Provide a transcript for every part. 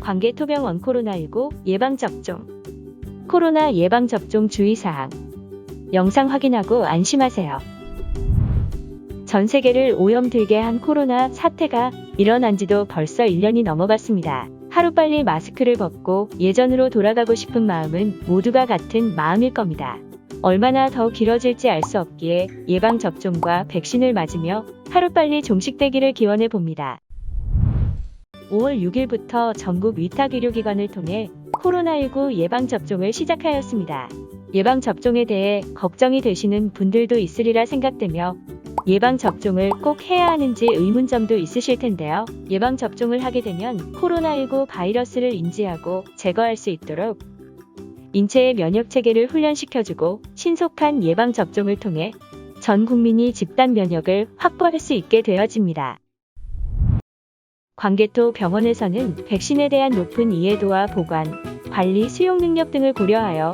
광개토병원 코로나19 예방접종. 코로나 예방접종 주의사항. 영상 확인하고 안심하세요. 전 세계를 오염들게 한 코로나 사태가 일어난 지도 벌써 1년이 넘어갔습니다. 하루빨리 마스크를 벗고 예전으로 돌아가고 싶은 마음은 모두가 같은 마음일 겁니다. 얼마나 더 길어질지 알 수 없기에 예방접종과 백신을 맞으며 하루빨리 종식되기를 기원해 봅니다. 5월 6일부터 전국 위탁의료기관을 통해 코로나19 예방접종을 시작하였습니다. 예방접종에 대해 걱정이 되시는 분들도 있으리라 생각되며 예방접종을 꼭 해야 하는지 의문점도 있으실 텐데요. 예방접종을 하게 되면 코로나19 바이러스를 인지하고 제거할 수 있도록 인체의 면역체계를 훈련시켜주고 신속한 예방접종을 통해 전 국민이 집단 면역을 확보할 수 있게 되어집니다. 광개토 병원에서는 백신에 대한 높은 이해도와 보관, 관리 수용 능력 등을 고려하여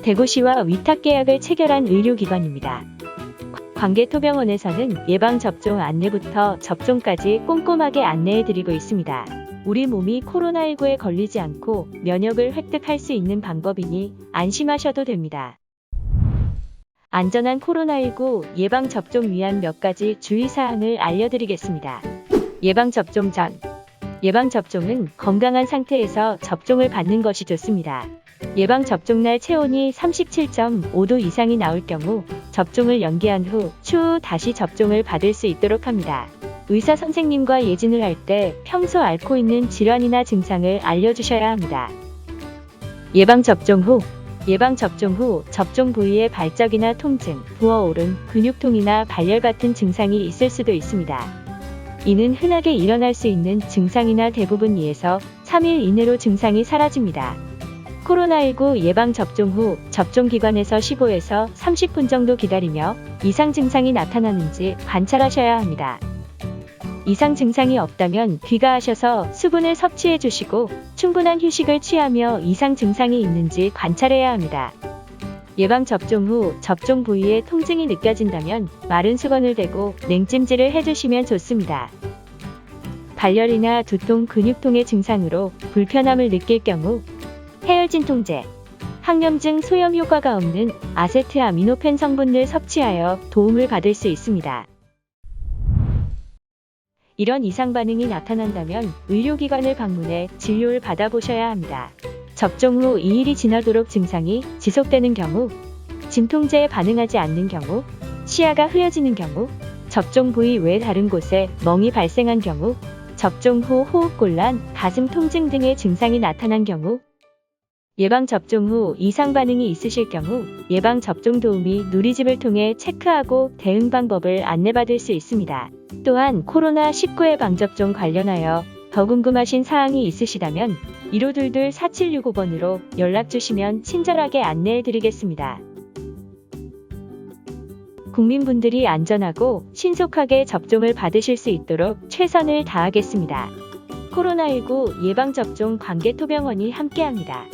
대구시와 위탁계약을 체결한 의료기관입니다. 광개토병원에서는 예방접종 안내부터 접종까지 꼼꼼하게 안내해드리고 있습니다. 우리 몸이 코로나19에 걸리지 않고 면역을 획득할 수 있는 방법이니 안심하셔도 됩니다. 안전한 코로나19 예방접종 위한 몇 가지 주의사항을 알려드리겠습니다. 예방접종 전. 예방접종은 건강한 상태에서 접종을 받는 것이 좋습니다. 예방접종날 체온이 37.5도 이상이 나올 경우 접종을 연기한 후 추후 다시 접종을 받을 수 있도록 합니다. 의사 선생님과 예진을 할 때 평소 앓고 있는 질환이나 증상을 알려주셔야 합니다. 예방접종 후. 예방접종 후 접종 부위의 발적이나 통증, 부어오름, 근육통이나 발열 같은 증상이 있을 수도 있습니다. 이는 흔하게 일어날 수 있는 증상이나 대부분 2에서 3일 이내로 증상이 사라집니다. 코로나19 예방접종 후 접종기관에서 15에서 30분 정도 기다리며 이상 증상이 나타나는지 관찰하셔야 합니다. 이상 증상이 없다면 귀가하셔서 수분을 섭취해 주시고 충분한 휴식을 취하며 이상 증상이 있는지 관찰해야 합니다. 예방접종 후 접종 부위에 통증이 느껴진다면 마른 수건을 대고 냉찜질을 해주시면 좋습니다. 발열이나 두통, 근육통의 증상으로 불편함을 느낄 경우 해열진통제, 항염증 소염 효과가 없는 아세트아미노펜 성분을 섭취하여 도움을 받을 수 있습니다. 이런 이상 반응이 나타난다면 의료기관을 방문해 진료를 받아보셔야 합니다. 접종 후 2일이 지나도록 증상이 지속되는 경우, 진통제에 반응하지 않는 경우, 시야가 흐려지는 경우, 접종 부위 외 다른 곳에 멍이 발생한 경우, 접종 후 호흡곤란, 가슴 통증 등의 증상이 나타난 경우, 예방접종 후 이상 반응이 있으실 경우 예방접종 도우미 누리집을 통해 체크하고 대응 방법을 안내받을 수 있습니다. 또한 코로나19 예방접종 관련하여 더 궁금하신 사항이 있으시다면 1522-4765번으로 연락주시면 친절하게 안내해드리겠습니다. 국민분들이 안전하고 신속하게 접종을 받으실 수 있도록 최선을 다하겠습니다. 코로나19 예방접종 광개토병원이 함께합니다.